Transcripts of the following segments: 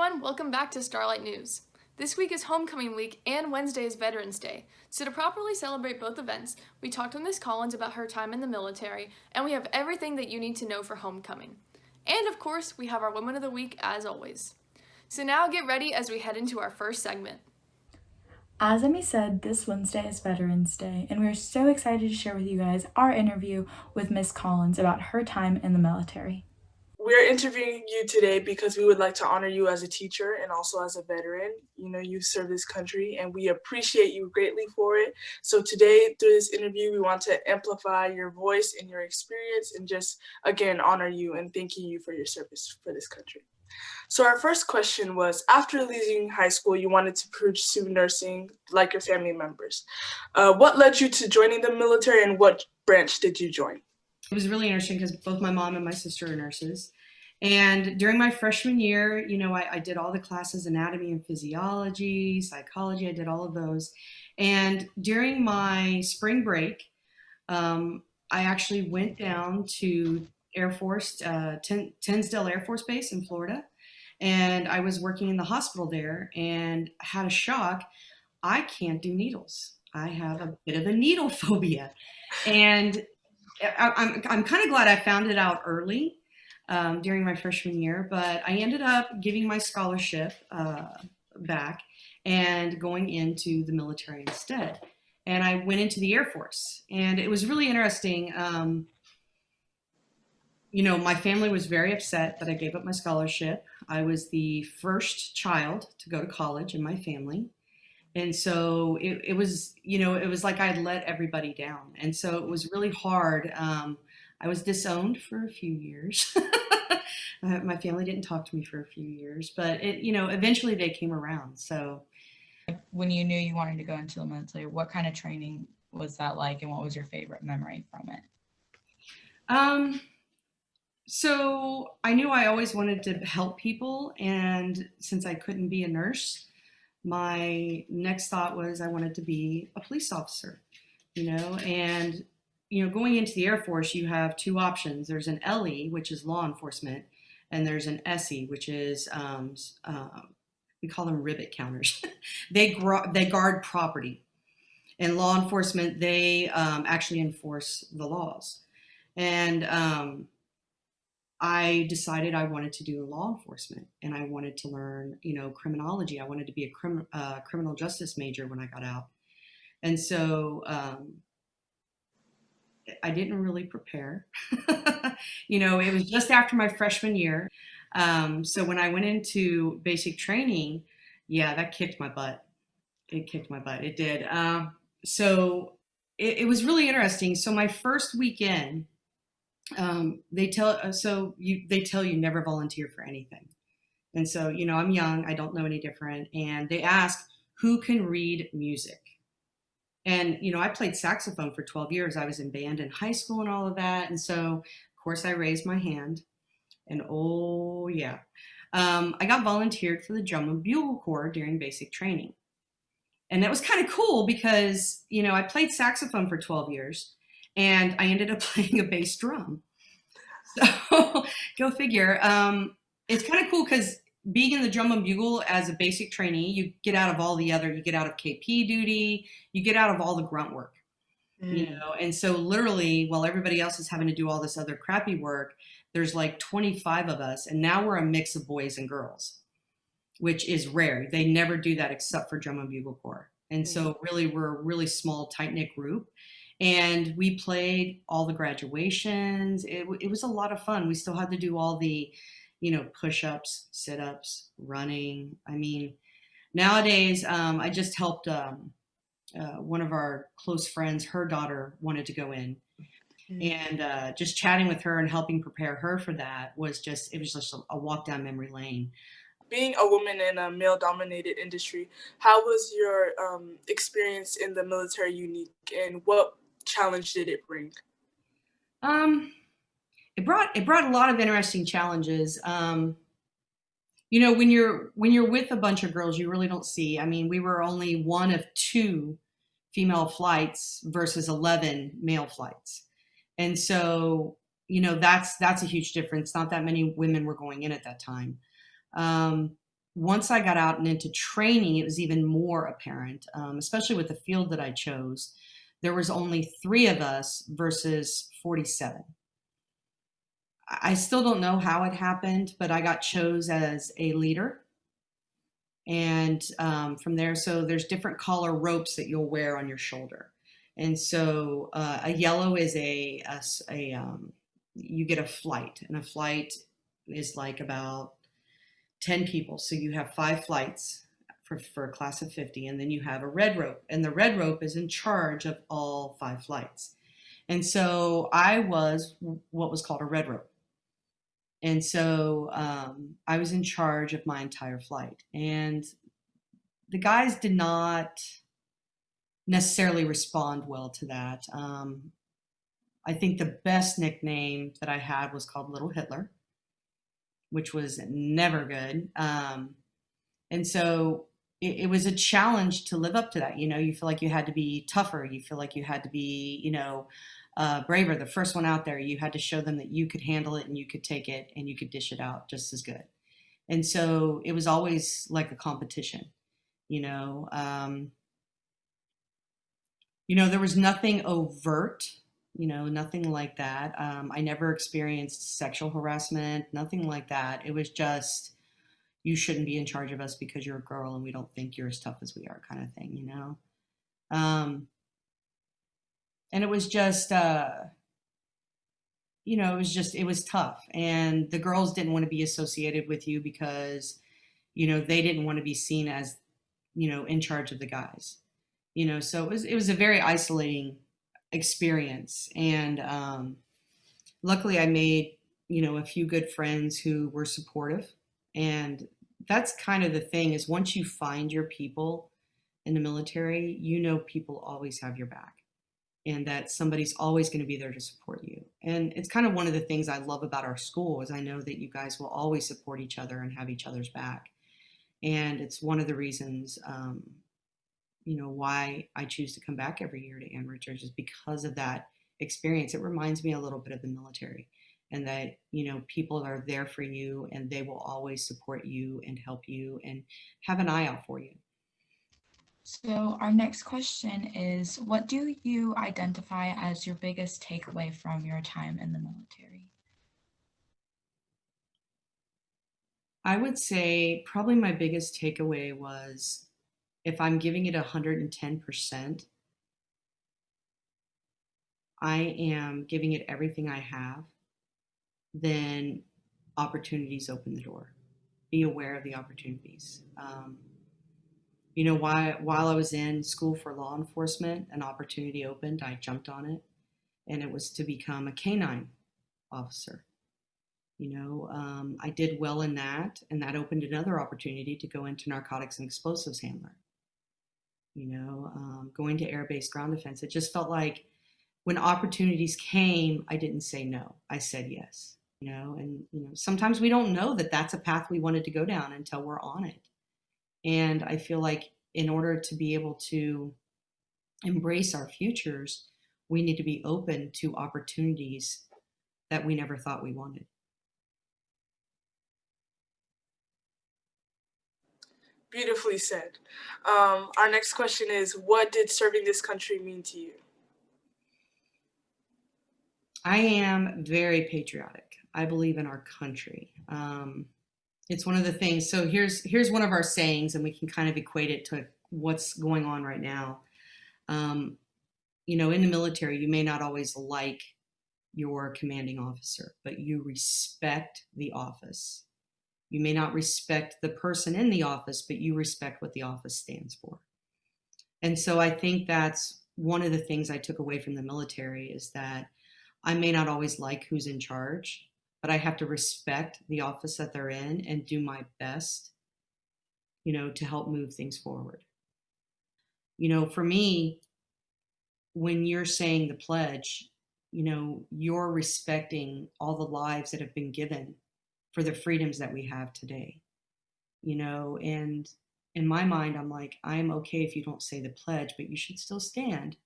everyone, welcome back to Starlight News. This week is Homecoming Week and Wednesday is Veterans Day. So to properly celebrate both events, we talked with Miss Collins about her time in the military, and we have everything that you need to know for homecoming. And of course, we have our Women of the Week as always. So now get ready as we head into our first segment. As Emmy said, this Wednesday is Veterans Day, and we are so excited to share with you guys our interview with Miss Collins about her time in the military. We're interviewing you today because we would like to honor you as a teacher and also as a veteran. You know, you've served this country and we appreciate you greatly for it. So today, through this interview, we want to amplify your voice and your experience and just, again, honor you and thanking you for your service for this country. So our first question was, after leaving high school, you wanted to pursue nursing like your family members. What led you to joining the military and what branch did you join? It was really interesting because both my mom and my sister are nurses. And during my freshman year, you know, I did all the classes, anatomy and physiology, psychology, I did all of those. And during my spring break, I actually went down to Air Force, Tinsdale Air Force Base in Florida. And I was working in the hospital there and had a shock. I can't do needles. I have a bit of a needle phobia. And I'm kind of glad I found it out early during my freshman year, but I ended up giving my scholarship back and going into the military instead. And I went into the Air Force, and it was really interesting. You know, my family was very upset that I gave up my scholarship. I was the first child to go to college in my family. And so it was, you know, it was like I'd let everybody down. And so it was really hard. I was disowned for a few years. My family didn't talk to me for a few years, but it, you know, eventually they came around. So when you knew you wanted to go into the military, what kind of training was that like, and what was your favorite memory from it? So I knew I always wanted to help people. And since I couldn't be a nurse, my next thought was I wanted to be a police officer, you know, and, you know, going into the Air Force, you have two options. There's an LE, which is law enforcement, and there's an SE, which is, we call them rivet counters. They guard property. In law enforcement, they actually enforce the laws. And I decided I wanted to do law enforcement, and I wanted to learn, you know, criminology. I wanted to be a criminal justice major when I got out. And so I didn't really prepare. You know, it was just after my freshman year. So when I went into basic training, yeah, that kicked my butt. It kicked my butt. It did. So it was really interesting. So my first weekend, they tell you never volunteer for anything. And so, you know, I'm young, I don't know any different. And they ask who can read music. And, you know, I played saxophone for 12 years. I was in band in high school and all of that. And so, of course, I raised my hand. And oh, yeah. I got volunteered for the drum and bugle corps during basic training. And that was kind of cool because, you know, I played saxophone for 12 years. And I ended up playing a bass drum. So go figure. It's kind of cool because being in the drum and bugle as a basic trainee, you get out of you get out of KP duty, you get out of all the grunt work, you know? And so literally while everybody else is having to do all this other crappy work, there's like 25 of us. And now we're a mix of boys and girls, which is rare. They never do that except for drum and bugle corps. And so really we're a really small, tight knit group. And we played all the graduations. It was a lot of fun. We still had to do all the, you know, push-ups, sit-ups, running. I mean, nowadays, I just helped one of our close friends, her daughter wanted to go in. And just chatting with her and helping prepare her for that it was just a walk down memory lane. Being a woman in a male-dominated industry, how was your experience in the military unique, and what challenge did it bring? It brought a lot of interesting challenges. You know, when you're with a bunch of girls, you really don't see. I mean, we were only one of two female flights versus 11 male flights, and so you know that's a huge difference. Not that many women were going in at that time. once I got out and into training, it was even more apparent, especially with the field that I chose. There was only 3 of us versus 47. I still don't know how it happened, but I got chose as a leader. And from there, so there's different color ropes that you'll wear on your shoulder. And so a yellow is you get a flight, and a flight is like about 10 people. So you have 5 flights for a class of 50, and then you have a red rope, and the red rope is in charge of all 5 flights. And so I was what was called a red rope. And so I was in charge of my entire flight. And the guys did not necessarily respond well to that. I think the best nickname that I had was called Little Hitler, which was never good. And so it was a challenge to live up to that. You know, you feel like you had to be tougher. You feel like you had to be, braver. The first one out there, you had to show them that you could handle it and you could take it and you could dish it out just as good. And so it was always like a competition, there was nothing overt, nothing like that. I never experienced sexual harassment, nothing like that. It was just, you shouldn't be in charge of us because you're a girl and we don't think you're as tough as we are, kind of thing, And it was just, it was tough. And the girls didn't want to be associated with you because, they didn't want to be seen as, in charge of the guys, so it was a very isolating experience. And luckily I made, a few good friends who were supportive. And that's kind of the thing, is once you find your people in the military, people always have your back, and that somebody's always going to be there to support you. And it's kind of one of the things I love about our school, is I know that you guys will always support each other and have each other's back. And it's one of the reasons, why I choose to come back every year to Ann Richards, is because of that experience. It reminds me a little bit of the military, and that, people are there for you and they will always support you and help you and have an eye out for you. So our next question is, what do you identify as your biggest takeaway from your time in the military? I would say probably my biggest takeaway was, if I'm giving it 110%, I am giving it everything I have, then opportunities open the door. Be aware of the opportunities. While I was in school for law enforcement, an opportunity opened, I jumped on it, and it was to become a canine officer. I did well in that, and that opened another opportunity to go into narcotics and explosives handler. Going to air-based ground defense. It just felt like when opportunities came, I didn't say no. I said yes. And sometimes we don't know that that's a path we wanted to go down until we're on it. And I feel like in order to be able to embrace our futures, we need to be open to opportunities that we never thought we wanted. Beautifully said. Our next question is, what did serving this country mean to you? I am very patriotic. I believe in our country. It's one of the things. So here's one of our sayings, and we can kind of equate it to what's going on right now. In the military, you may not always like your commanding officer, but you respect the office. You may not respect the person in the office, but you respect what the office stands for. And so I think that's one of the things I took away from the military, is that I may not always like who's in charge, but I have to respect the office that they're in and do my best, to help move things forward. For me, when you're saying the pledge, you're respecting all the lives that have been given for the freedoms that we have today, and in my mind, I'm like, I'm okay if you don't say the pledge, but you should still stand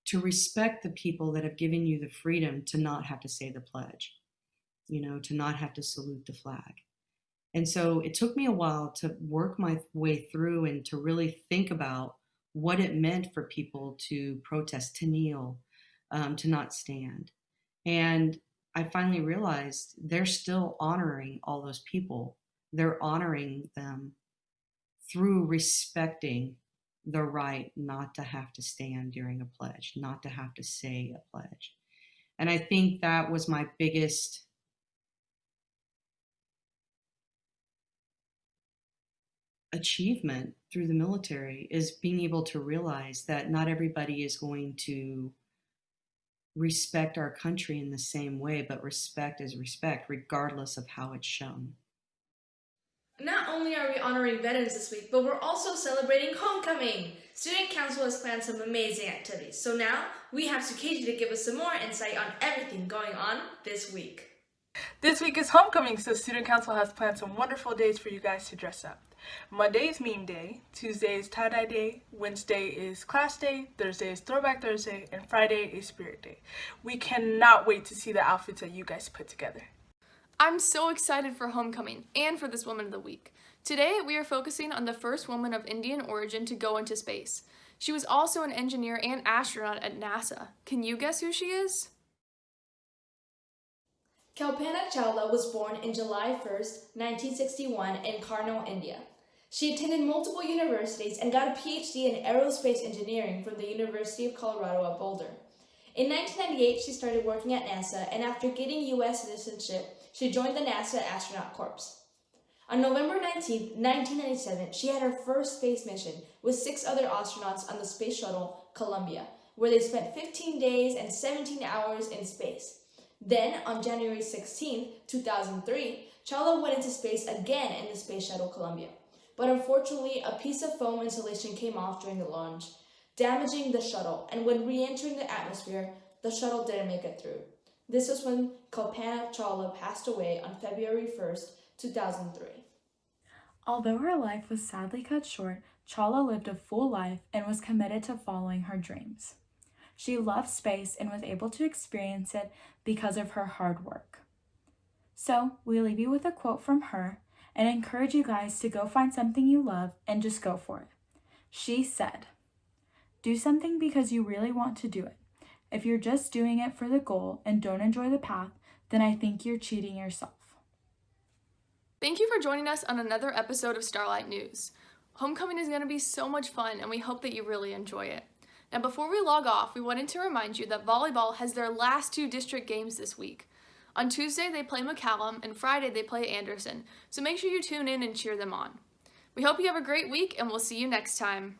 to respect the people that have given you the freedom to not have to say the pledge, to not have to salute the flag. And so it took me a while to work my way through and to really think about what it meant for people to protest, to kneel, to not stand. And I finally realized they're still honoring all those people. They're honoring them through respecting the right not to have to stand during a pledge, not to have to say a pledge. And I think that was my biggest achievement through the military, is being able to realize that not everybody is going to respect our country in the same way, but respect is respect, regardless of how it's shown. Not only are we honoring veterans this week, but we're also celebrating homecoming. Student Council has planned some amazing activities. So now we have Sukeji to give us some more insight on everything going on this week. This week is homecoming, so Student Council has planned some wonderful days for you guys to dress up. Monday is meme day, Tuesday is tie-dye day, Wednesday is class day, Thursday is throwback Thursday, and Friday is spirit day. We cannot wait to see the outfits that you guys put together. I'm so excited for homecoming and for this Woman of the Week. Today, we are focusing on the first woman of Indian origin to go into space. She was also an engineer and astronaut at NASA. Can you guess who she is? Kalpana Chawla was born in July 1st, 1961 in Karnal, India. She attended multiple universities and got a PhD in aerospace engineering from the University of Colorado at Boulder. In 1998, she started working at NASA, and after getting U.S. citizenship, she joined the NASA Astronaut Corps. On November 19, 1997, she had her first space mission with 6 other astronauts on the space shuttle Columbia, where they spent 15 days and 17 hours in space. Then, on January 16, 2003, Chawla went into space again in the space shuttle Columbia. But unfortunately, a piece of foam insulation came off during the launch, damaging the shuttle, and when re-entering the atmosphere, the shuttle didn't make it through. This was when Kalpana Chawla passed away on February 1st, 2003. Although her life was sadly cut short, Chawla lived a full life and was committed to following her dreams. She loved space and was able to experience it because of her hard work. So, we leave you with a quote from her and encourage you guys to go find something you love and just go for it. She said, "Do something because you really want to do it. If you're just doing it for the goal and don't enjoy the path, then I think you're cheating yourself." Thank you for joining us on another episode of Starlight News. Homecoming is going to be so much fun, and we hope that you really enjoy it. Now, before we log off, we wanted to remind you that volleyball has their last 2 district games this week. On Tuesday, they play McCallum, and Friday, they play Anderson, so make sure you tune in and cheer them on. We hope you have a great week, and we'll see you next time.